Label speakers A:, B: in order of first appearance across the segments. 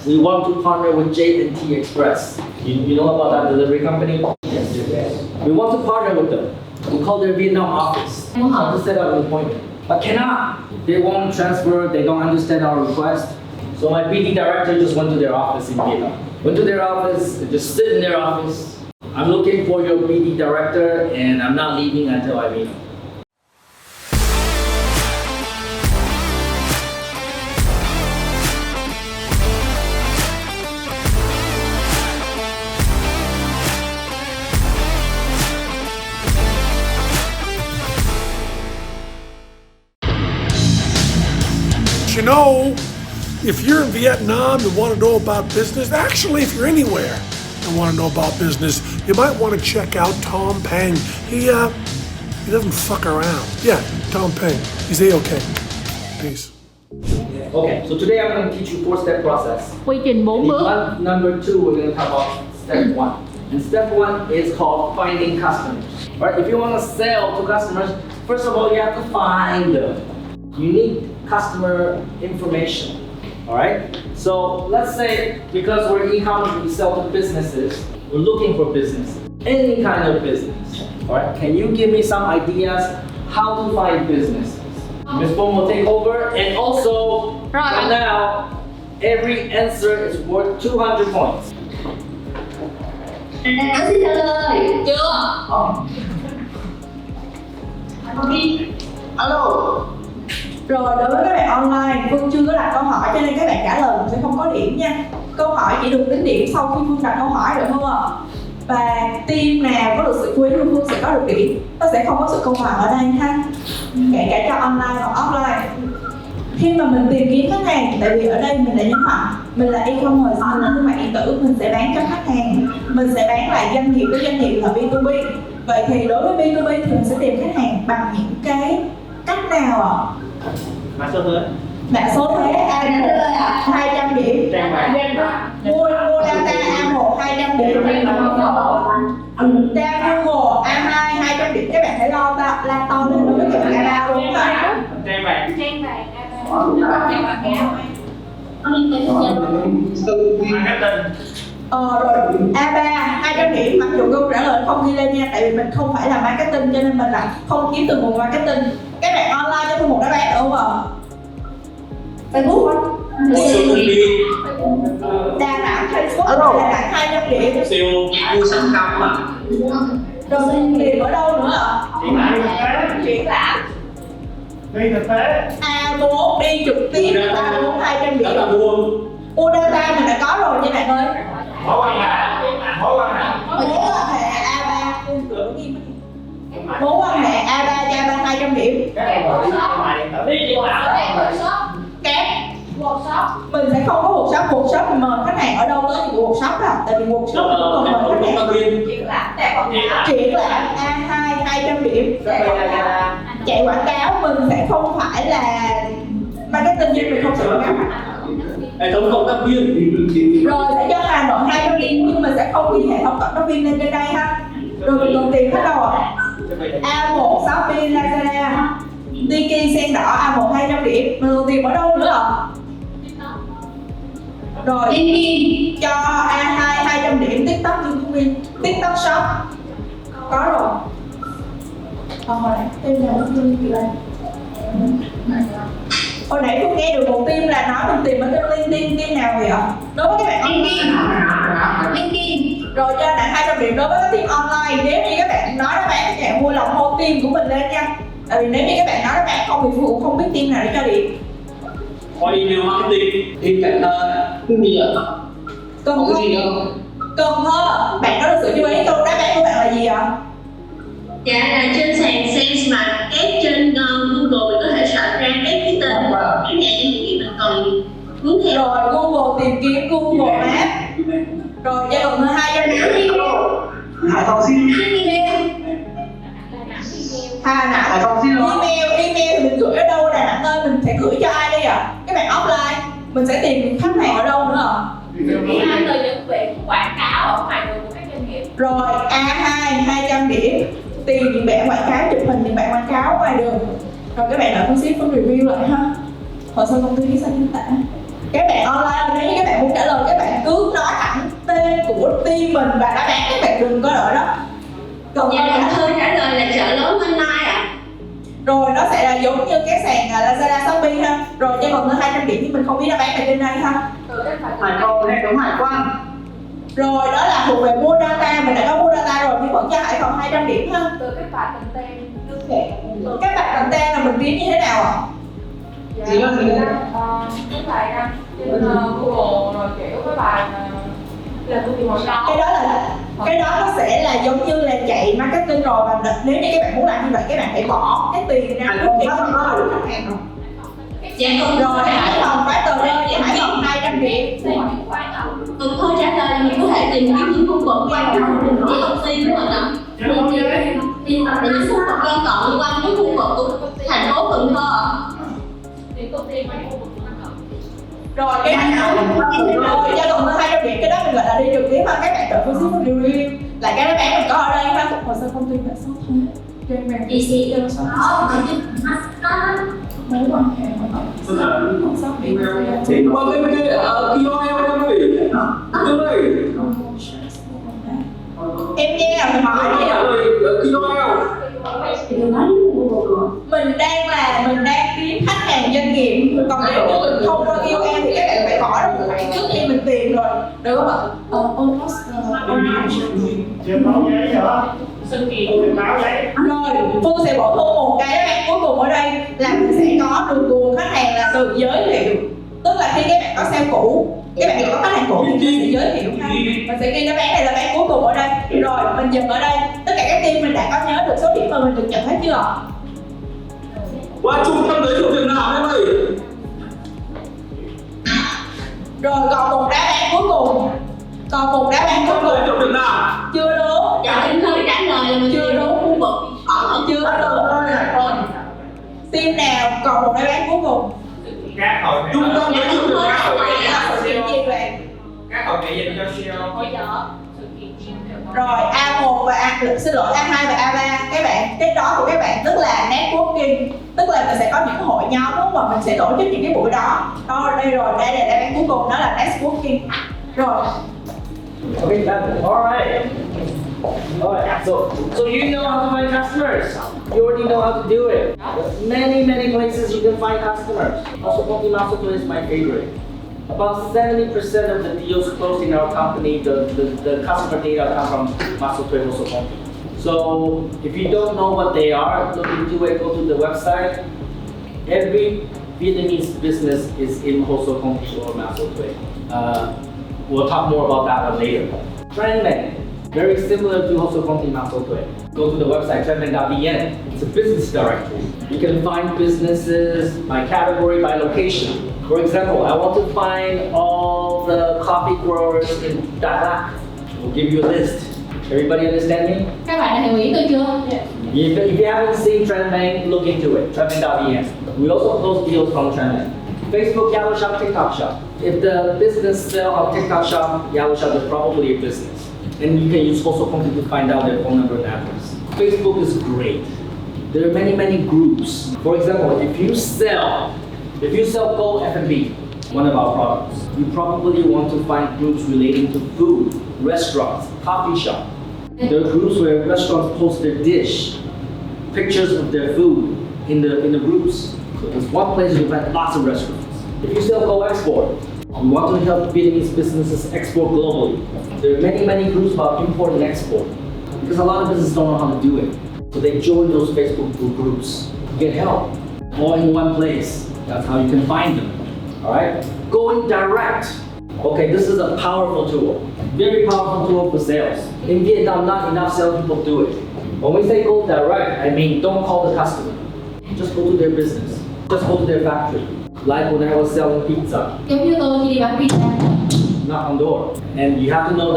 A: we want to partner with J&T Express. You know about that delivery company? Yes. We want to partner with them. We call their Vietnam office. We want to set up an appointment. But cannot. They won't transfer, they don't understand our request. So my BD director just went to their office in Vietnam. Went to their office, just sit in their office. I'm looking for your BD director and I'm not leaving until I meet him.
B: You know, if you're in Vietnam and want to know about business, actually, if you're anywhere and want to know about business, you might want to check out Tom Peng. He doesn't fuck around. Yeah, Tom Peng. He's A-okay. Peace.
A: Okay, so today I'm going to teach you 4-step process.
C: Quy trình 4 bước.
A: Number 2, we're going to talk about step 1. And step 1 is called finding customers. All right, if you want to sell to customers, first of all, you have to find them. You need customer information. All right. So let's say because we're e-commerce, we sell to businesses. We're looking for businesses, any kind of business. All right. Can you give me some ideas how to find businesses? Ms. Peng will take over, and also
C: Right.
A: now every answer is worth 200 points.
D: Xin trả lời.
C: Chưa?
A: Alo.
D: Rồi đối với các bạn online, Phương chưa có đặt câu hỏi cho nên các bạn trả lời sẽ không có điểm nha. Câu hỏi chỉ được tính điểm sau khi Phương đặt câu hỏi, được không ạ? Và team nào có được sự chú ý của Phương sẽ có được điểm. Nó sẽ không có sự công bằng ở đây ha. Kể cả cho online hoặc offline. Khi mà mình tìm kiếm khách hàng, tại vì ở đây mình đã nhấn mạnh mình là e-commerce, mình là thương mại điện tử, mình sẽ bán cho khách hàng, mình sẽ bán lại doanh nghiệp với doanh nghiệp là B2B. Vậy thì đối với B2B thì mình sẽ tìm khách hàng bằng những cái cách nào ạ?
A: Mã số thuế.
D: Mã số thuế A1 200 điểm. Mua data A1 200 điểm. Tra Google A2 200 điểm. Các bạn hãy la to lên đối với các bạn A3 luôn ạ.
A: Trang vàng.
D: Rồi A3 200 điểm, mặc dù câu trả lời không ghi lên nha, tại vì mình không phải là marketing cho nên mình là không kiếm từ nguồn marketing. Các bạn online cho tôi một đáp án được không ạ? Facebook Đà Nẵng, Facebook Đà Nẵng 200 điểm.
A: Siêu mua sắm căm mà.
D: Rồi tìm ở đâu nữa ạ? Triển lãm.
A: Đi thực tế.
D: A4 đi trực tiếp A4 200 điểm.
A: Đó là
D: Mua data mình đã có rồi nha bạn ơi.
A: mối quan hệ.
D: Mối quan hệ A3 mối quan hệ A3 cho A3 200 điểm.
A: Các
D: workshop mình sẽ không có workshop mình mời khách hàng ở đâu tới thì workshop đâu, tại vì workshop mình còn mời khách hàng triển lãm A2 200 điểm. Chạy quảng cáo mình sẽ không phải là marketing nhưng mình không sẽ quảng cáo
A: hệ thống cộng tác viên.
D: Rồi sẽ cho Hà Nội 200 điểm nhưng mình sẽ không ghi hệ thống cộng tác viên lên trên đây ha. Rồi mình còn tìm hết đâu ạ? A1 Shopee Lazada Tiki sen đỏ A1 200 điểm. Mình còn tìm ở đâu nữa ạ? Rồi cho A2 200 điểm. TikTok YouTube, TikTok Shop có rồi. Hồi nãy team nào cũng gì đây? Hồi nãy tôi nghe được một team là nói mình tìm ở trên LinkedIn, team nào vậy ạ? Đối với các bạn LinkedIn. Rồi cho bạn 200 điểm đối với các team online. Nếu như các bạn nói đáp án các bạn vui lòng hô team của mình lên nha. Tại vì nếu như các bạn nói đáp án không thì Phương cũng không biết team nào để cho điểm.
A: Qua email marketing, team cạnh gì ạ?
D: Cần Thơ, bạn có được sự chú ý câu đáp án của bạn là gì ạ?
E: Dạ là trên sàn Sales Market trên Google mình có thể search ra các cái tên khách hàng thì mình còn hướng theo.
D: Rồi Google tìm kiếm Google Maps. Rồi giai đoạn thứ 200 điểm.
A: Hải Phòng xin.
D: Hà Nẵng. Email thì mình gửi ở đâu Đà Nẵng ơi, mình sẽ gửi cho ai đây ạ? Các bạn offline mình sẽ tìm khách hàng ở đâu nữa ạ?
C: Hai người chuẩn bị quảng cáo ở ngoài đường của các doanh nghiệp.
D: Rồi A2 200 điểm. Tìm những bạn quảng cáo, chụp hình những bạn quảng cáo ngoài đường. Rồi các bạn đợi phân ship, phân review lại ha. Hồ sơ công ty ký sai chính tả. Các bạn online nếu như các bạn muốn trả lời mình và đã bán, các bạn đừng có đợi đó. Còn
E: Dạ Cần Thơ trả lời là chợ lớn online ạ.
D: rồi nó sẽ là giống như cái sàn Lazada, Shopee ha. Rồi cho Cần Thơ 200 điểm thì mình không biết nó bán ở trên đây ha.
A: Hải Phòng, hệ thống hải quan.
D: Rồi đó là thuộc về mua data, mình đã có mua data rồi nhưng vẫn cho Hải Phòng 200 điểm ha.
C: Từ cái bài content
D: Các bạn content là mình kiếm như thế nào ạ?
C: cái bài đăng trên Google rồi kiểu cái bài là cái gì màu đỏ.
D: Cái đó nó sẽ là giống như là chạy marketing rồi, và nếu như các bạn muốn làm như vậy các bạn phải bỏ cái tiền ra trước khi không có được khách hàng rồi.
E: Dạ Cần
D: Rồi
E: Thơ
D: Hải Phòng phải tờ rơi với Hải Phòng 200 điểm.
E: Cần Thơ trả lời là mình có thể tìm kiếm những khu vực quanh của công ty của mình ạ. Thì những khu vực lân cận quanh cái khu vực của thành phố Cần Thơ ạ.
D: Rồi cái đó rồi cho Cần Thơ 200 điểm, cái đó mình gọi là đi trực tiếp mà các bạn tự phân tích review là cái đáp án mình có ở đây ha. Hồ sơ công ty đã số thuế trên bàn
E: Đi xí
D: mối quan hệ không sót điểm em nghe là mình hỏi gì ạ? Mình đang kiếm khách hàng doanh nghiệp, còn nếu như mình không qua KOL thì các bạn phải bỏ ra một khoản trước khi mình tìm rồi, được không ạ? Almost
C: Sự kiện
D: rồi Phương sẽ bổ sung một cái đáp án cuối cùng ở đây là mình sẽ có được nguồn khách hàng là từ giới thiệu, tức là khi các bạn có sale cũ, các bạn có khách hàng cũ thì mình sẽ giới thiệu ha. Mình sẽ ghi đáp án này là đáp án cuối cùng ở đây. Rồi mình dừng ở đây, tất cả các team mình đã có nhớ được số điểm mà mình được nhận hết chưa?
A: Qua trung tâm giới thiệu việc làm em ơi.
D: Rồi còn một đáp án cuối cùng.
A: Giới thiệu việc làm.
D: Chưa đúng.
E: Dạ Cần Thơ trả lời là mình
D: Chưa
E: tìm
D: đúng.
E: khu vực
D: Chưa đúng. Team nào còn một đáp án cuối cùng?
A: Các hội
E: trung tâm giới thiệu việc làm.
D: Sự kiện gì vậy?
A: các hội nghệ dành cho sale.
C: hội chợ sự kiện
D: Rồi A1 và A2 và A3 các bạn, cái đó của các bạn tức là networking, tức là mình sẽ có những hội nhóm đúng không, mà mình sẽ tổ chức những cái buổi đó. Đó đây rồi, đây là đáp án cuối cùng, đó là networking. Rồi
A: Okay, alright. Alright, so you know how to find customers. You already know how to do it. Many places you can find customers. Also, multi-master is my favorite. About 70% of the deals closed in our company, the customer data come from Master also Conti. So if you don't know what they are, look into it, go to the website. Every Vietnamese business is in Hoso Conti or Master we'll talk more about that one later. Trendman, very similar to Hoso Conti Master Go to the website trendman.vn. It's a business directory. You can find businesses by category, by location. For example, I want to find all the coffee growers in Đà Lạt. We'll give you a list. Everybody understand me?
C: các bạn đã hiểu ý tôi chưa?
A: If you haven't seen Trendman, look into it. Trendman.vn. We also post deals from Trendman. Facebook, Yahoo Shop, TikTok Shop. If the business sell on TikTok Shop, Yahoo Shop is probably a business. And you can use also Conti to find out their phone number and address. Facebook is great. There are many groups. For example, if you sell Go F&B, one of our products, you probably want to find groups relating to food, restaurants, coffee shop. There are groups where restaurants post their dish, pictures of their food in the groups. So there's one place you find lots of restaurants. If you sell Go Export, you want to help Vietnamese businesses export globally. There are many groups about import and export because a lot of businesses don't know how to do it. So they join those Facebook groups, get help, all in one place. That's how you can find them. All right? Going direct. Okay, this is a powerful tool. Very powerful tool for sales. In Vietnam, not enough salespeople do it. When we say go direct, I mean don't call the customer. Just go to their business. Just go to their factory. Like when I was selling pizza.
C: Giống như tôi khi đi bán pizza.
A: Knock on door. And you have to know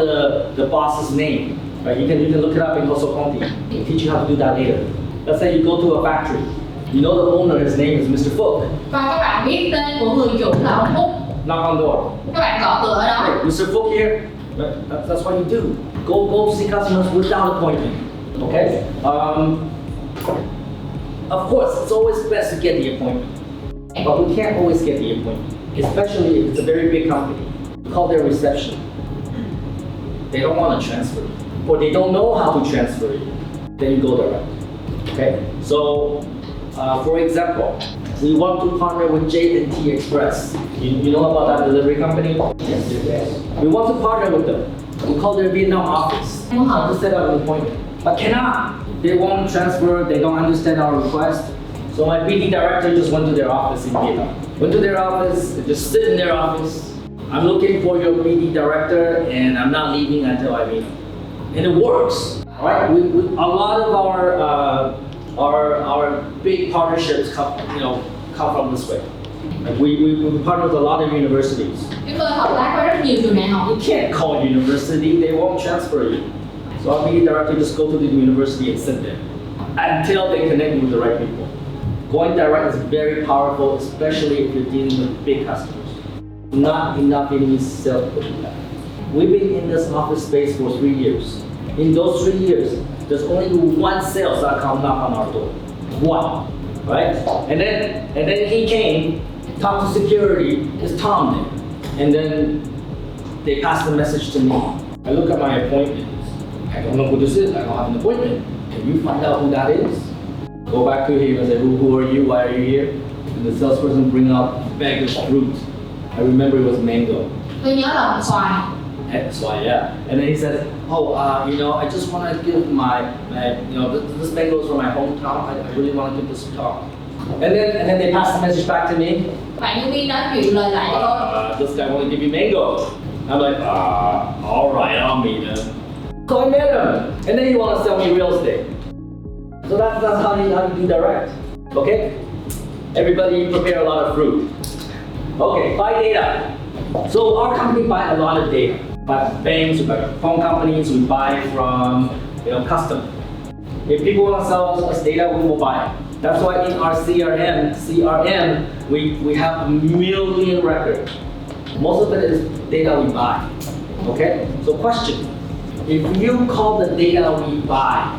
A: the boss's name. Right? You can look it up in Hoso Conti. We'll teach you how to do that later. Let's say you go to a factory. You know the owner, his name is Mr. Phúc.
C: Và các bạn biết tên của người chủ là ông Phúc.
A: Knock on door.
C: Các bạn gõ cửa ở đó.
A: Hey, Mr. Phúc here. That's what you do. Go see customers without appointment. Okay? Of course, it's always best to get the appointment. But we can't always get the appointment. Especially if it's a very big company. We call their reception. they don't want to transfer you, or they don't know how to transfer you, then you go direct. Okay, so for example, we want to partner with J&T Express. You know about that delivery company? Yes. We want to partner with them. We call their Vietnam office. We want to set up an appointment, but cannot. They won't transfer. They don't understand our request. So my BD director just went to their office in Vietnam. Went to their office, just sit in their office. I'm looking for your BD director, and I'm not leaving until I meet him. And it works, all right? A lot of our big partnerships come from this way. Like we partner with a lot of universities.
E: Chúng tôi hợp tác với rất nhiều trường đại học.
A: You can't call university; they won't transfer you. So our BD director just go to the university and sit there until they connect you with the right people. Going direct is very powerful, especially if you're dealing with big customers. Not enough Vietnamese salespeople do that. We've been in this office space for 3 years. In those 3 years, there's only one sales that come knock on our door. One, right? And then he came, talked to security, it's Tom there. And then they passed the message to me. I look at my appointments. I don't know who this is, I don't have an appointment. Can you find out who that is? Go back to him and say, who are you, why are you here? And the salesperson bring out a bag of fruit. I remember it was mango.
E: Tôi nhớ là một xoài.
A: That's why, yeah. And then he says, I just want to give this mango is from my hometown. I really want to give this to Tom. And then they pass the message back to me.
E: Bạn nhân viên nói chuyện lời lại cho tôi.
A: This guy want to give you mango. I'm like, all right, I'll meet him. So I met him, and then he want to sell me real estate. So that's how you do direct. Okay? Everybody prepare a lot of fruit. Okay, buy data. So our company buy a lot of data. By banks, by phone companies, we buy from customers. If people want to sell us data, we will buy it. That's why in our CRM, we have 1 million records. Most of it is data we buy. Okay? So question, if you call the data we buy,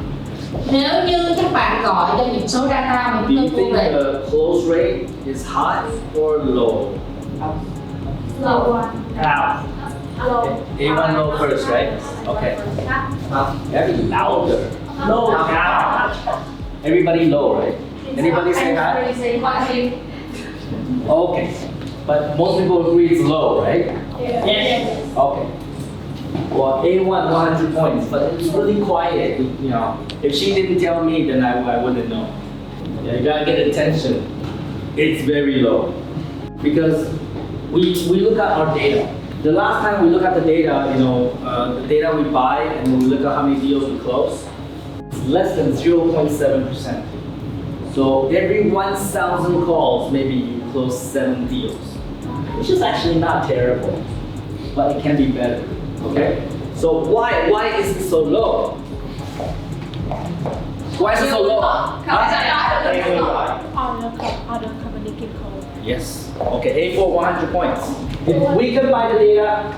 E: Nếu như các bạn gọi cho những số data mà
A: do
E: chúng
A: you
E: tôi thu
A: think
E: về,
A: the close rate is high or low?
C: Low.
A: A1 low first, right? Okay. Every louder. Low. Everybody low, right? Anybody say high? Okay. But most people agree it's low, right?
C: Yes.
A: Okay. Well, A1 100 points, but it's really quiet. If she didn't tell me, then I wouldn't know. Yeah, you gotta get attention. It's very low because we look at our data. The last time we look at the data, the data we buy, and then we look at how many deals we close, it's less than 0.7%. So every 1,000 calls, maybe you close 7 deals, which is actually not terrible, but it can be better. Okay? So why is it so low? Why is it so low?
C: Other company can call.
A: Yes. Okay, A4 100 points. If we combine the data,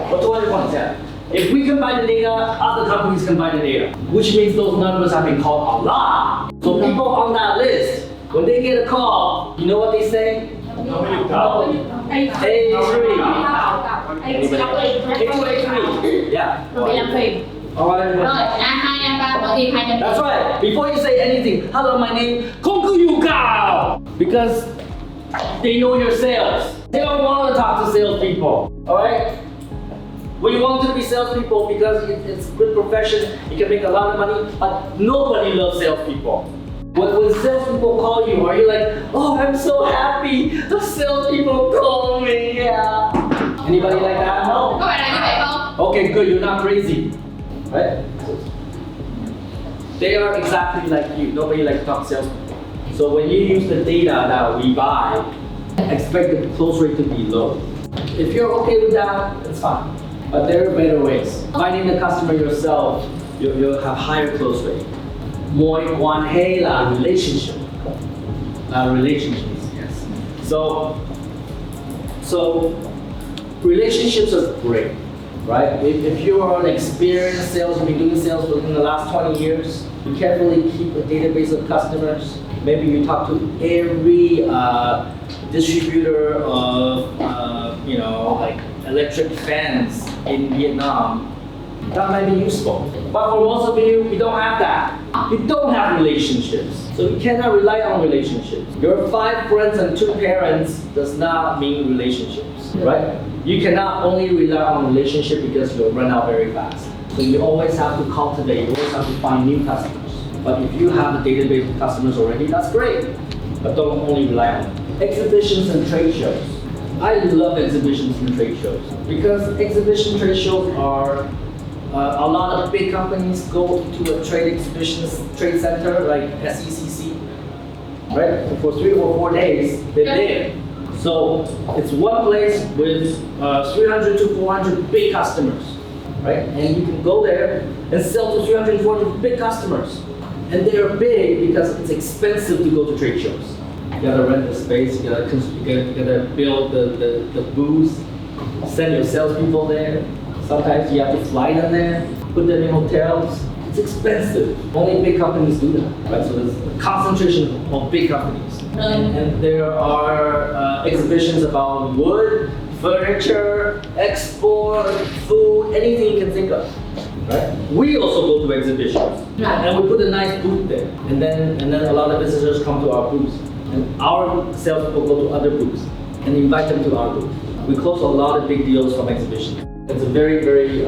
A: for 200 points, yeah. If we combine the data, other companies combine the data, which means those numbers have been called a lot. So people on that list, when they get a call, you know what they say? A3. A2, yeah.
E: bị làm phiền. Rồi, A2, A3, mở thêm 200.
A: That's right. Before you say anything, hello, my name, Konkuyuka! Because they know your sales. They don't want to talk to salespeople. Alright? We want to be salespeople because it's a good profession, you can make a lot of money, but nobody loves salespeople. When salespeople call you, are you like, oh, I'm so happy, the salespeople call me, yeah. Anybody like that? No?
E: Có bạn nào như vậy không?
A: Okay, good, you're not crazy. Right? They are exactly like you. Nobody likes to talk to salespeople. So when you use the data that we buy, expect the close rate to be low. If you're okay with that, it's fine. But there are better ways. Finding the customer yourself, you'll have higher close rate. Mối quan hệ là relationship. Relationships, yes. So relationships are great, right? If you are an experienced sales, you've been doing sales within the last 20 years, you carefully keep a database of customers. Maybe you talk to every distributor of, like electric fans in Vietnam, that might be useful. But for most of you, you don't have that. You don't have relationships. So you cannot rely on relationships. Your 5 friends and 2 parents does not mean relationships, right? You cannot only rely on relationship because you'll run out very fast. So you always have to cultivate, you always have to find new customers. But if you have a database of customers already, that's great. But don't only rely on it. Exhibitions and trade shows. I love exhibitions and trade shows because exhibition trade shows are a lot of big companies go to a trade trade center like SECC, right? So for 3 or 4 days, they're there. So it's one place with 300 to 400 big customers, right? And you can go there and sell to 300 to 400 big customers. And they are big because it's expensive to go to trade shows. You gotta rent the space, you gotta build the booths, send your salespeople there. Sometimes you have to fly them there, put them in hotels. It's expensive. Only big companies do that, right? So there's a concentration of big companies. And there are exhibitions about wood, furniture, export, food, anything you can think of. Right? We also go to exhibitions, and we put a nice booth there, and then a lot of visitors come to our booths, and our salespeople go to other booths and invite them to our booth. We close a lot of big deals from exhibitions. It's a very, very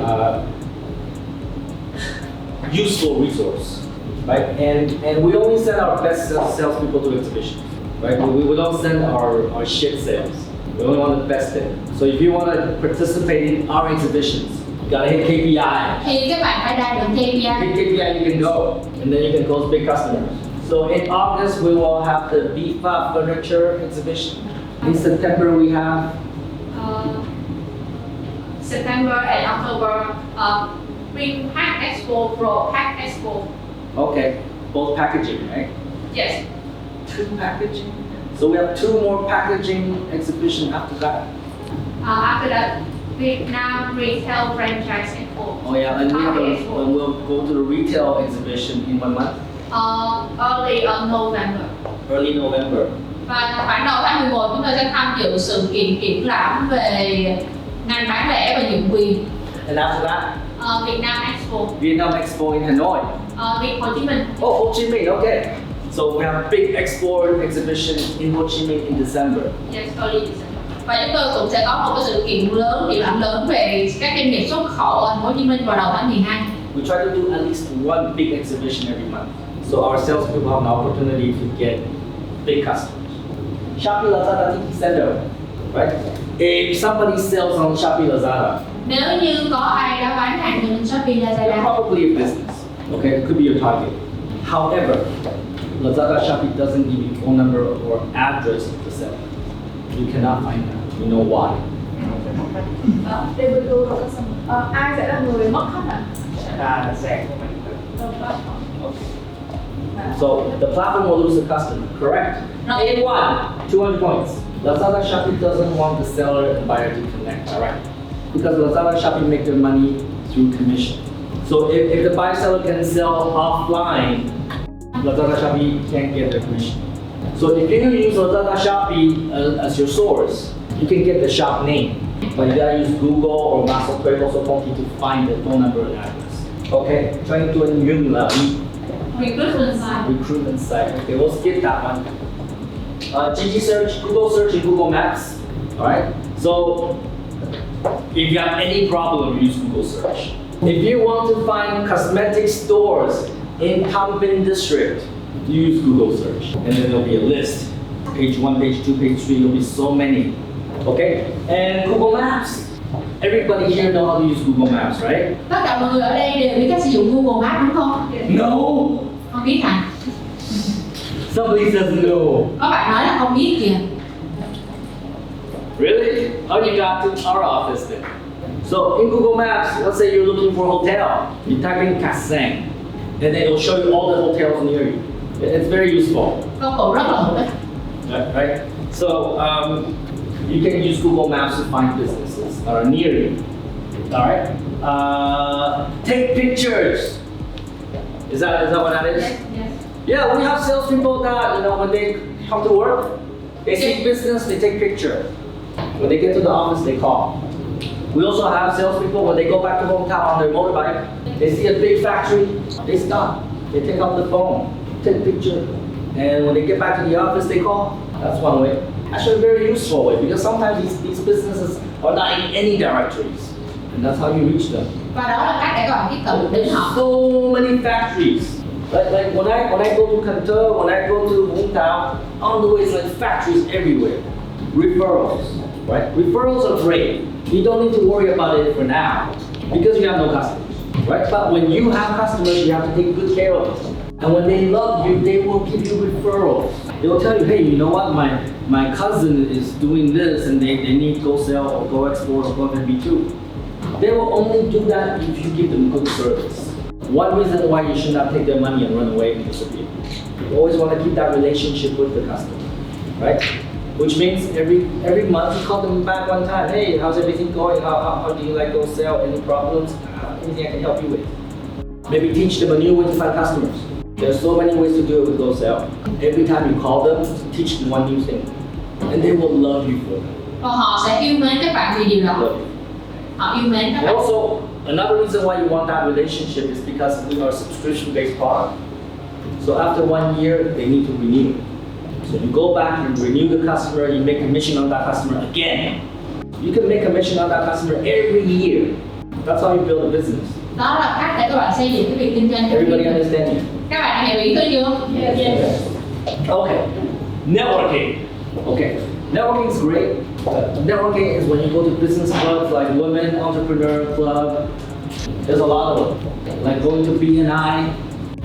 A: useful resource, right? And we only send our best salespeople to exhibitions, right? We don't send our shit sales. We only want the best there. So if you want to participate in our exhibitions, you gotta hit KPI.
E: Thì các bạn phải đạt được KPI.
A: Hit KPI, you can go, and then you can close big customers. So in August, we will have the BIFA furniture exhibition. In September, we have
C: September and October, Spring Pack Expo, Pro Pack Expo.
A: okay, both packaging, right?
C: Yes.
A: 2 packaging. So we have 2 more packaging exhibition after that.
C: After that, Vietnam Retail Franchise Expo.
A: Oh yeah, and we'll go to the retail exhibition in 1 month,
C: Early November.
A: early November.
E: Và khoảng đầu tháng 11 chúng tôi sẽ tham dự sự kiện triển lãm về ngành bán lẻ và nhượng quyền.
A: And after that,
C: Vietnam Expo.
A: Vietnam Expo in Hanoi.
C: Hồ Chí Minh.
A: Oh, Ho Chi Minh, okay. So we have a big export exhibition in Ho Chi Minh in December.
C: Yes, early December.
E: Và chúng tôi cũng sẽ có một cái sự kiện lớn, triển lãm lớn về các doanh nghiệp xuất khẩu ở Thành phố Hồ Chí Minh vào đầu tháng 12.
A: We try to do at least 1 big exhibition every month. So our salespeople have an opportunity to get big customers. Shopee Lazada Tiki Center, right? If somebody sells on Shopee Lazada,
E: Nếu như có ai đó bán hàng trên Shopee
A: they're
E: Lazada,
A: probably a business. Okay, it could be your target. However, Lazada Shopee doesn't give you phone number or address of the seller. You cannot find that. You know why?
C: Ai sẽ là người mất khách ạ?
A: So the platform will lose a customer, correct?
E: No.
A: A1, 200 points. Lazada Shopee doesn't want the seller and buyer to connect, alright? Because Lazada Shopee make their money through commission. So if the buyer seller can sell offline, Lazada Shopee can't get their commission. So if you use Lazada Shopee as your source, you can get the shop name. But you gotta use Google or Master also to find the phone number and address. Okay, trying to use
E: recruitment side.
A: recruitment site. Okay, we'll skip that one. GG search, Google search, and Google Maps. All right. So if you have any problem, use Google search. If you want to find cosmetic stores in Tampin district, use Google search, and then there'll be a list. Page 1, page 2, page 3. There'll be so many. Okay. And Google Maps. Everybody here know how to use Google Maps, right?
E: Tất cả mọi người ở đây đều biết cách sử dụng Google Maps đúng không?
A: No.
E: Không biết hả?
A: Somebody says no.
E: Có bạn nói là không biết kìa.
A: Really? How you got to our office then? So in Google Maps, let's say you're looking for a hotel. You type in Kaseng, and then it'll show you all the hotels near you. It's very useful.
E: Công cụ rất là hữu ích.
A: Right? So you can use Google Maps to find businesses that are near you. All right. Take pictures. Is that what that is?
C: Yes.
A: Yeah, we have salespeople that when they come to work, they see business, they take picture. When they get to the office, they call. We also have salespeople when they go back to hometown on their motorbike, they see a big factory, they stop, they take out the phone, take a picture, and when they get back to the office, they call. That's one way. Actually, a very useful way because sometimes these businesses are not in any directories, and that's how you reach them.
C: Và đó là cách để các bạn tiếp cận đến họ.
A: So many factories. Like when I go to Canton, when I go to hometown, on the way it's like factories everywhere. Referrals, right? Referrals are great. You don't need to worry about it for now because you have no customers, right? But when you have customers, you have to take good care of them. And when they love you, they will give you referrals. They will tell you, hey, you know what? My cousin is doing this and they need to go sell or go export or go MB2. They will only do that if you give them good service. One reason why you should not take their money and run away and disappear. You always want to keep that relationship with the customer, right? Which means every month you call them back one time. Hey, how's everything going? How do you like go sell? Any problems? Anything I can help you with? Maybe teach them a new way to find customers. There's so many ways to do it with Go Sell. Every time you call them, teach them one new thing. And they will love you for that.
C: Và họ sẽ yêu mến các bạn vì điều đó.
A: Love you.
C: Họ yêu mến các
A: And
C: bạn.
A: also, another reason why you want that relationship is because we are a subscription-based product. So after 1 year, they need to renew. So you go back and renew the customer, you make commission on that customer again. You can make commission on that customer every year. That's how you build a business.
C: Đó là cách để các bạn xây dựng cái việc kinh doanh cho
A: Everybody
C: mình.
A: understand me?
C: Các bạn hiểu ý tôi chưa? Yes.
A: Okay. Networking. Okay. Networking is great. Networking is when you go to business clubs like Women Entrepreneur Club. There's a lot of them. Like going to BNI,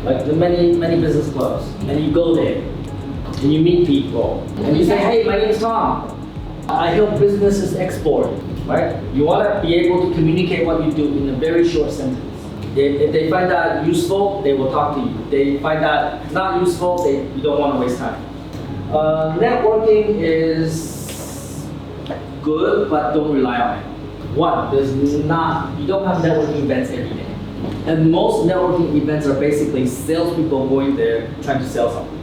A: like the many business clubs. And you go there and you meet people. And you say, hey, my name is Tom. I help businesses export, right? You want to be able to communicate what you do in a very short sentence. If they find that useful, they will talk to you. If they find that not useful, you don't want to waste time. Networking is good, but don't rely on it. One, you don't have networking events every day. And most networking events are basically salespeople going there trying to sell something.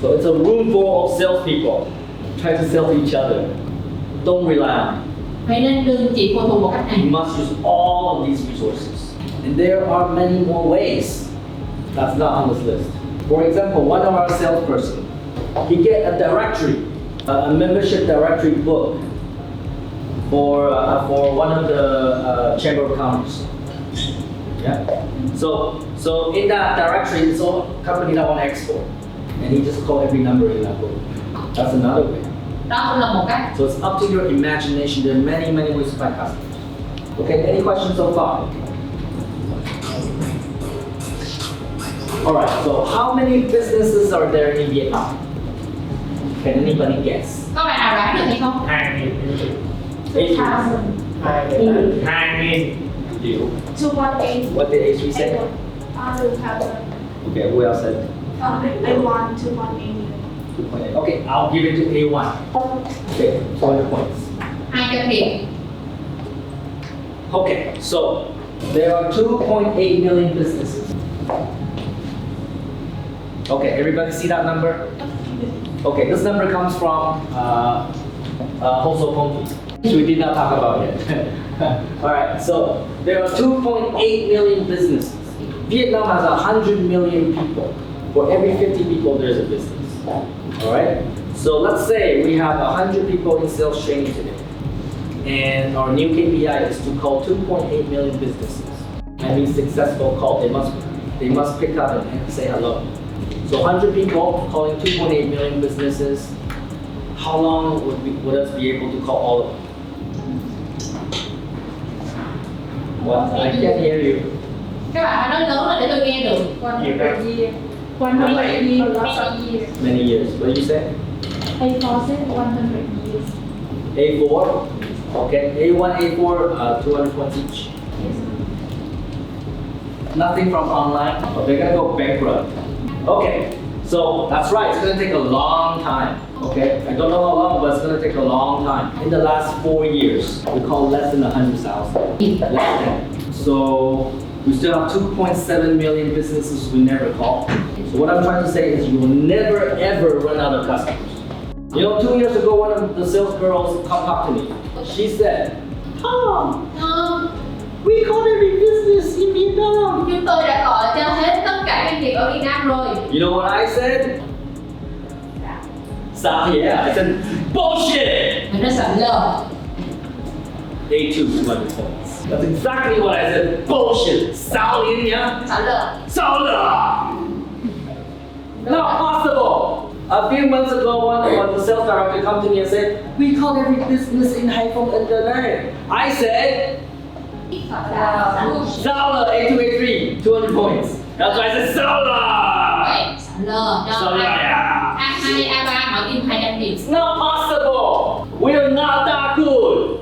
A: So it's a room full of salespeople trying to sell to each other. Don't rely on it.
C: Vậy nên đừng chỉ phụ thuộc vào cách
A: You
C: này.
A: must use all of these resources. And there are many more ways that's not on this list. For example, one of our salesperson, he get a directory, a membership directory book for one of the chamber of commerce. Yeah. So in that directory, it's all companies that want to export, and he just call every number in that book. That's another way.
C: Đó cũng là một cách.
A: So it's up to your imagination. There are many ways to find customers. Okay, any questions so far? All right, so how many businesses are there in Vietnam? Can anybody guess?
C: Có bạn nào đoán được hay không?
A: 2,000. You.
F: 218.
A: What did H3 say?
F: 2,000.
A: Okay, who else said?
F: A1, 218.
A: 2.8. Okay, I'll give it to A1. Okay, 200 points.
C: 200 điểm.
A: Okay, so there are 2.8 million businesses. Okay, everybody see that number? Okay, this number comes from Hoso Peng. We did not talk about it. Alright, so there are 2.8 million businesses. Vietnam has 100 million people. For every 50 people, there's a business. Alright? So let's say we have 100 people in sales training today. And our new KPI is to call 2.8 million businesses. And be successful call, they must pick up and say hello. So 100 people calling 2.8 million businesses. How long would us be able to call all of them? What? I can't hear you.
C: Các bạn phải nói lớn lên để tôi nghe được.
F: 100 years. 100 years. Lots of years.
A: Many years. What did you say?
F: A4 said 100 years.
A: A4. Okay. A1, A4, 200 points each.
F: Yes.
A: Nothing from online. Oh, they're gonna go bankrupt. Okay. So that's right. It's gonna take a long time. Okay. I don't know how long, but it's gonna take a long time. In the last 4 years, we call less than 100,000. Less than. So we still have 2.7 million businesses we never call. So what I'm trying to say is you will never ever run out of customers. You know, 2 years ago, one of the sales girls come talk to me. She said, Tom,
E: chúng tôi đã gọi cho hết tất cả doanh nghiệp ở Việt Nam rồi.
A: You know what I said? Sao? Yeah, I said bullshit.
E: Mình nó sợ lờ.
A: A2 200 points. That's exactly what I said. Bullshit. Sao Lin nhá.
E: Sợ lờ.
A: Sao lờ. Not possible. A few months ago, one of the sales director come to me and said, we call every business in Haiphong internet. I said, Zala A2, A3, 200 points. That's why I said Zala.
E: Sợ lờ.
A: Zala, yeah.
E: A2, A3 mọi team 200 điểm.
A: It's not possible. We are not that good.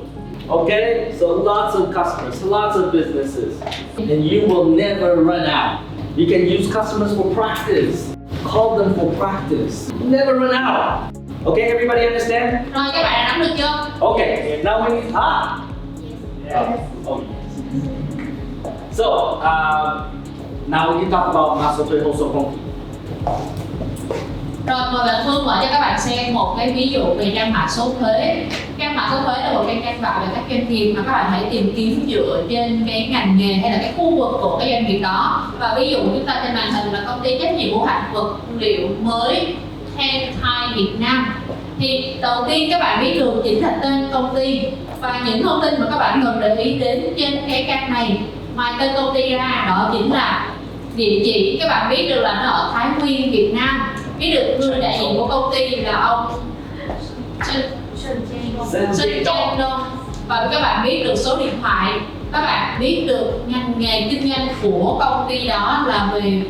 A: Okay, so lots of customers, lots of businesses, and you will never run out. You can use customers for practice. Call them for practice. Never run out. Okay, everybody understand?
E: Rồi các bạn đã nắm được chưa?
A: Okay, now we need yeah. Oh, yes. So now we can talk about Masotoy Hoso Konki.
E: Rồi mời bạn Phương mở cho các bạn xem một cái ví dụ về trang mã số thuế. Trang mã số thuế là một trang web về các doanh nghiệp mà các bạn hãy tìm kiếm dựa trên cái ngành nghề hay là cái khu vực của cái doanh nghiệp đó. Và ví dụ chúng ta trên màn hình là công ty trách nhiệm hữu hạn vật liệu mới Peng Việt Nam. Thì đầu tiên các bạn biết được chính là tên công ty và những thông tin mà các bạn cần để ý đến trên cái trang này. Ngoài tên công ty ra đó chính là địa chỉ, các bạn biết được là nó ở Thái Nguyên, Việt Nam. Biết được người đại diện của công ty là ông Sơn Trang Đông. Và các bạn biết được số điện thoại, các bạn biết được ngành nghề kinh doanh của công ty đó là về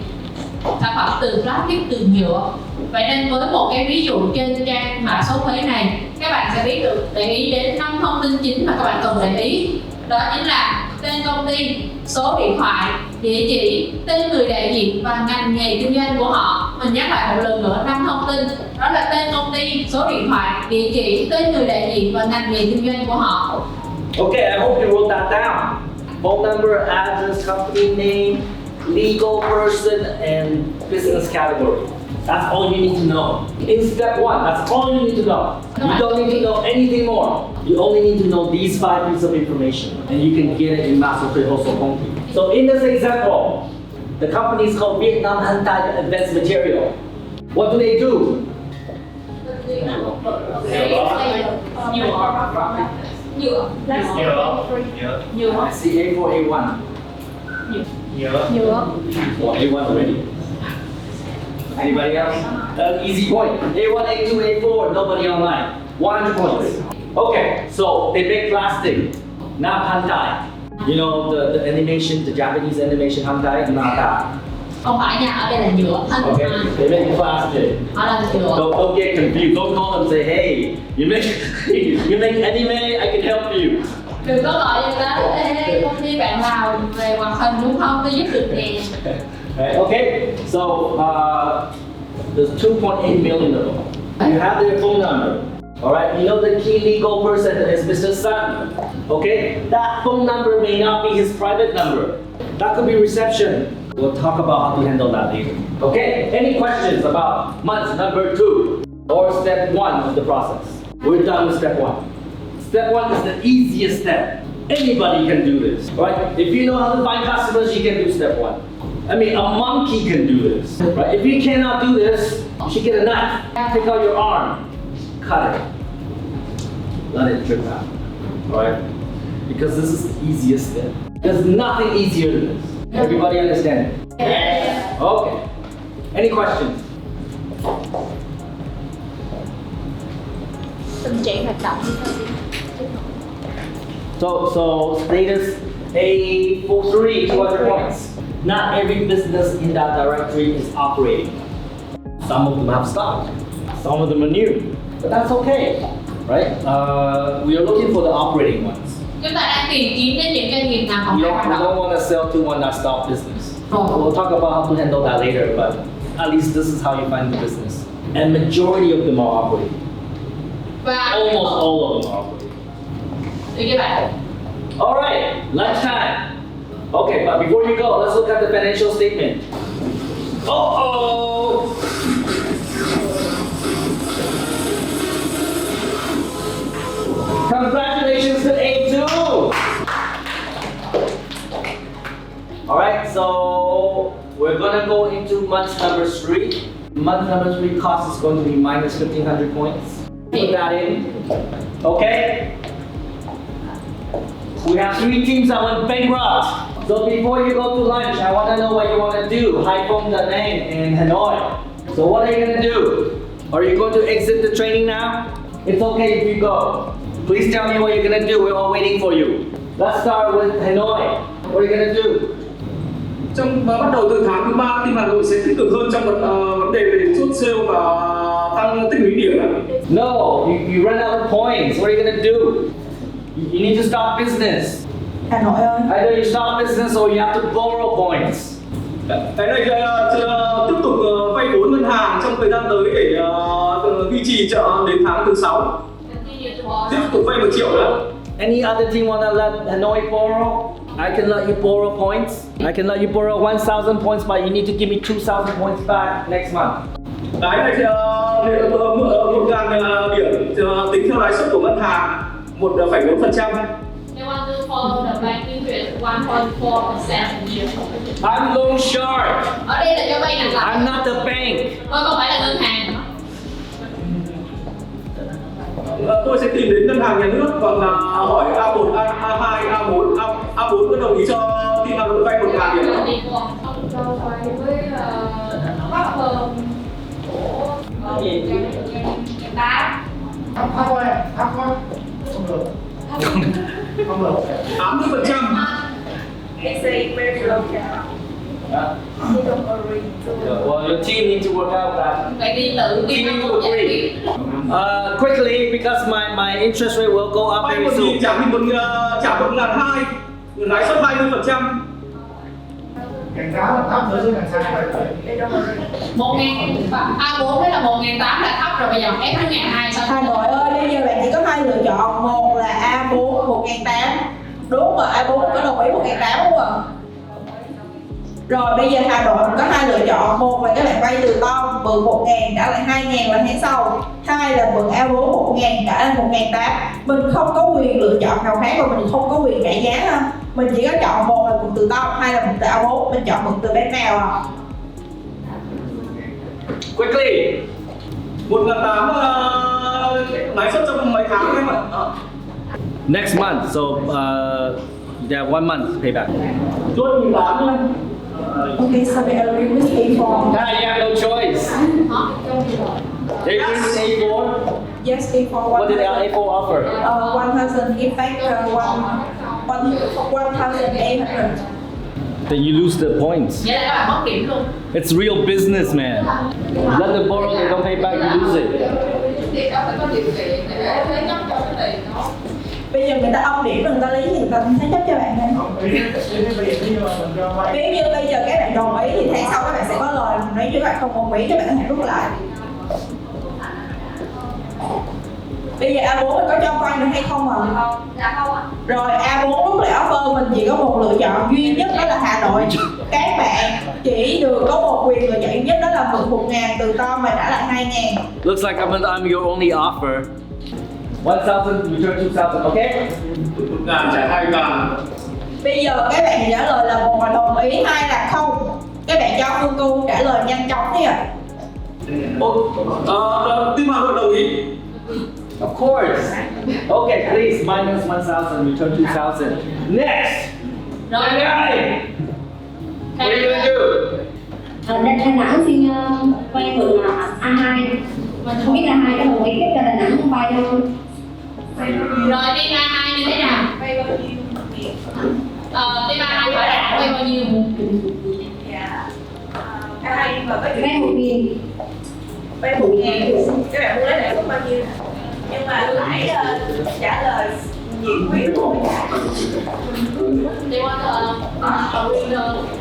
E: sản phẩm từ plastic, từ nhựa. Vậy nên với một cái ví dụ trên trang mã số thuế này, các bạn sẽ biết được để ý đến 5 thông tin chính mà các bạn cần để ý. Đó chính là tên công ty, số điện thoại, địa chỉ, tên người đại diện và ngành nghề kinh doanh của họ. Mình nhắc lại một lần nữa 5 thông tin. Đó là tên công ty, số điện thoại, địa chỉ, tên người đại diện và ngành nghề kinh doanh của họ.
A: Okay, I hope you wrote that down. Phone number, address, company name, legal person, and business category. That's all you need to know. In step one, that's all you need to know. You don't need to know anything more. You only need to know these 5 pieces of information, and you can get it in Masotoy Hoso Konki. So in this example, the company is called Vietnam Hantai Advanced Material. What do they do? I see A4, A1. Well, A1 already. Anybody else? Easy point. A1, A2, A4, nobody online. 100 points. Okay, so they make plastic, not hantai. You know the animation, the Japanese animation hantai, not that.
E: Không phải nha, ở đây là nhựa, thanh
A: Okay, they make plastic.
E: họ là nhựa.
A: Don't get confused. Don't call them and say, hey, you make anime, I can help you.
E: Đừng có gọi cho ta, ê, công ty bạn nào về hoạt hình đúng không, tôi giúp được nè.
A: Okay, so there's 2.8 million of them. You have their phone number. Alright, you know the key legal person is Mr. Sun. Okay, that phone number may not be his private number. That could be reception. We'll talk about how to handle that later. Okay, any questions about month number 2 or step 1 of the process? We're done with step 1. Step 1 is the easiest step. Anybody can do this, right? If you know how to find customers, you can do step 1. I mean, a monkey can do this, right? If you cannot do this, you should get a knife, take out your arm, cut it, let it drip out, right? Because this is the easiest step. There's nothing easier than this. Everybody understand?
E: Yes.
A: Okay. Any questions?
F: Tình trạng hoạt động như thế nào?
A: So status A43, 200 points. Not every business in that directory is operating. Some of them have stock, some of them are new, but that's okay, right? We are looking for the operating ones.
E: Chúng ta đang tìm kiếm đến những doanh nghiệp nào còn
A: We
E: đang hoạt
A: don't
E: động.
A: want to sell to one that stopped business.
E: Oh.
A: We'll talk about how to handle that later, but at least this is how you find the business. And majority of them are operating.
E: Và
A: Almost all of them are operating.
E: được các bạn.
A: All right, lunchtime. Okay, but before you go, let's look at the financial statement. Uh-oh! Congratulations to A2! Alright, so we're gonna go into month number 3. Month number 3 cost is going to be minus 1,500 points. Put that in. Okay? We have 3 teams that went bankrupt. So before you go to lunch, I want to know what you want to do. Hai Phong, Da Nang, and Hanoi. So what are you going to do? Are you going to exit the training now? It's okay if you go. Please tell me what you're going to do. We're all waiting for you. Let's start with Hanoi. What are you going to do?
G: Bắt đầu từ tháng thứ 3, team Hà Nội sẽ tích cực hơn trong vấn đề về chốt sale và tăng tích lũy điểm.
A: No, you run out of points. What are you going to do? You need to stop business.
D: Hà Nội ơi.
A: Either you stop business or you have to borrow points.
G: Cái này tiếp tục vay vốn ngân hàng trong thời gian tới để duy trì đến tháng thứ 6. Tiếp tục vay 1 triệu nữa.
A: Any other team want to let Hanoi borrow? I can let you borrow points. I can let you borrow 1,000 points, but you need to give me 2,000 points back next month.
G: Cái này thì 1.000 điểm tính theo lãi suất của ngân hàng 1,4%.
E: They want to follow the bank interest 1.4% a year.
A: I'm loan shark.
E: Ở đây là cho vay nặng lãi.
A: I'm not the bank.
E: Tôi không phải là ngân hàng.
G: Tôi sẽ tìm đến ngân hàng nhà nước và hỏi A1, A2, A4, A4 có đồng ý cho team Hà Nội vay 1.000 điểm không?
C: Cho vay với bác Peng của em tá.
B: Thấp thôi, thấp thôi. Không được. Không được.
G: 80%.
C: It's a very low cap. You don't agree to.
A: Well, your team needs to work out that.
E: Vậy đi tự đi
A: Team to agree. Quickly, because my interest rate will go up
G: Vay
A: very
G: 1.000
A: soon.
G: trả 1.200, lãi suất 20%.
B: Cảnh cáo là thấp nữa chứ làm sao phải.
C: They don't agree.
E: 1.000 A4 đó là 1.800 là thấp rồi, bây giờ ép 2.200 sao?
D: Hà Nội ơi, bây giờ bạn chỉ có 2 lựa chọn. Một là A4 1.800. Đúng mà A4 có đồng ý 1.800 đúng không ạ? Rồi bây giờ Hà Nội có 2 lựa chọn. Một là các bạn vay từ to mượn 1.000 trả lại 2.000 là tháng sau. 2 là mượn A4 1.000 trả lại 1.800. Mình không có quyền lựa chọn nào khác và mình không có quyền cải giá ha. Mình chỉ có chọn một là mượn từ to, 2 là mượn từ A4. Mình chọn mượn từ bên nào à?
A: Quickly.
G: 1.800 lãi suất trong mấy tháng em ạ?
A: Next month, so you have 1 month payback.
G: Chốt 1.800 nha.
D: Okay, so we agree with A4.
A: You have no choice. They agree with A4.
D: Yes, A4.
A: What did A4 offer?
D: 1,000 give back 1,800.
A: Then you lose the points.
E: Vậy là các bạn mất điểm luôn.
A: It's real business, man. Let them borrow, they don't pay back, you lose it.
C: Thì đó phải có điều kiện để thế chấp cho cái tiền đó.
D: Bây giờ người ta âm điểm rồi người ta lấy thì người ta thế chấp cho bạn thôi. Nếu như bây giờ các bạn đồng ý thì tháng sau các bạn sẽ có lời. Nếu như các bạn không đồng ý các bạn có thể rút lại. Bây giờ A4 mình có cho vay được hay không ạ?
C: Dạ không ạ.
D: Rồi A4 rút lại offer mình chỉ có một lựa chọn duy nhất đó là Hà Nội. Các bạn chỉ được có một quyền lựa chọn duy nhất đó là mượn 1.000 từ to mà trả lại 2.000.
A: Looks like I'm your only offer. 1,000, return 2,000, okay?
G: 1.000 trả 2.000.
D: Bây giờ các bạn trả lời là một là đồng ý, 2 là không. Các bạn cho Phương Cô trả lời nhanh chóng đi ạ.
G: Team Hà Nội đồng ý.
A: Of course. Okay, please, minus 1,000, return 2,000. Next!
E: Rồi.
A: What are you gonna do?
H: Đà Nẵng xin vay mượn A2. Mình không biết A2 có đồng ý cho Đà Nẵng không vay đâu.
E: Rồi team A2 như thế nào?
C: Vay bao nhiêu?
E: Team A2 hỏi Đà Nẵng vay bao nhiêu?
C: Dạ. A2 nhưng mà có
H: Vay 1.000.
C: vay 1.000. Các bạn muốn lấy lãi suất bao nhiêu? Nhưng mà lãi trả lời nhiệt quyết luôn.
E: They want to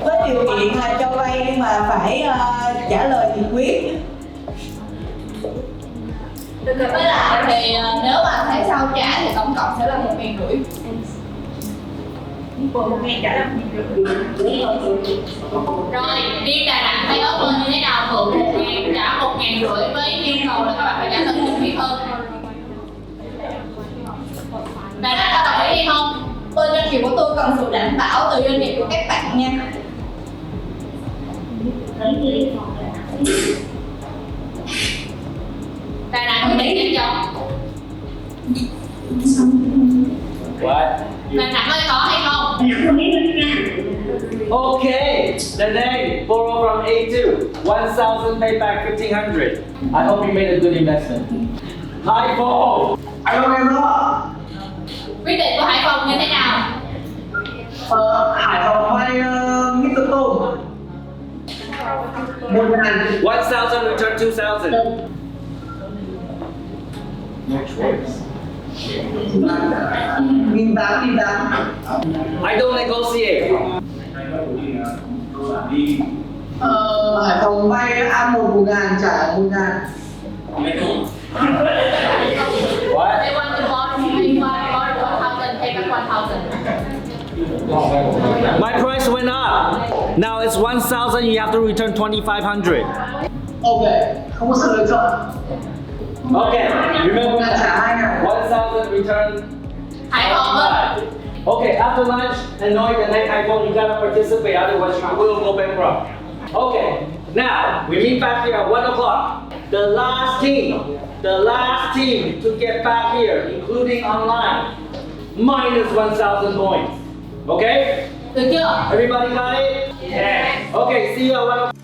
D: Với điều kiện là cho vay nhưng mà phải trả lời nhiệt quyết.
E: với lại thì nếu mà tháng sau trả thì tổng cộng sẽ là 1.500.
C: 1.000 trả 5.000.
E: Rồi team Đà Nẵng thấy offer như thế nào? Mượn 1.000 trả 1.500 với yêu cầu là các bạn phải trả lời nhiệt quyết hơn. Đà Nẵng có đồng ý hay không?
D: Bên doanh nghiệp của tôi cần sự đảm bảo từ doanh nghiệp của các bạn nha.
H: tới đi phòng
E: Đà Nẵng quyết định nhanh chóng.
A: What?
E: Đà Nẵng ơi có hay không?
H: Đà Nẵng không biết nữa nha.
A: Okay, the name, borrow from A2, 1,000 payback 1,500. I hope you made a good investment. Hải Phòng.
G: Alo em đó.
E: Quyết định của Hải Phòng như thế nào?
G: Hải Phòng vay Mr. Tôm 1.000.
A: 1,000 return 2,000. No choice.
G: 1.800.
A: I don't negotiate.
G: Hải Phòng vay A1 1.000 trả 1.000.
A: What?
E: They want to borrow 1,000, pay back 1,000.
A: My price went up. Now it's 1,000, you have to return 2,500.
G: Ok, không có sự lựa chọn.
A: Okay, remember
G: Trả
A: that.
G: 2.000.
A: 1,000 return.
E: Hải Phòng ơi.
A: Okay, after lunch and knowing the next iPhone, you gotta participate, otherwise you will go bankrupt. Okay, now we meet back here at 1 o'clock. The last team to get back here, including online, minus 1,000 points. Okay?
E: Được chưa?
A: Everybody got it?
E: Yeah.
A: Okay, see you at 1 o'clock.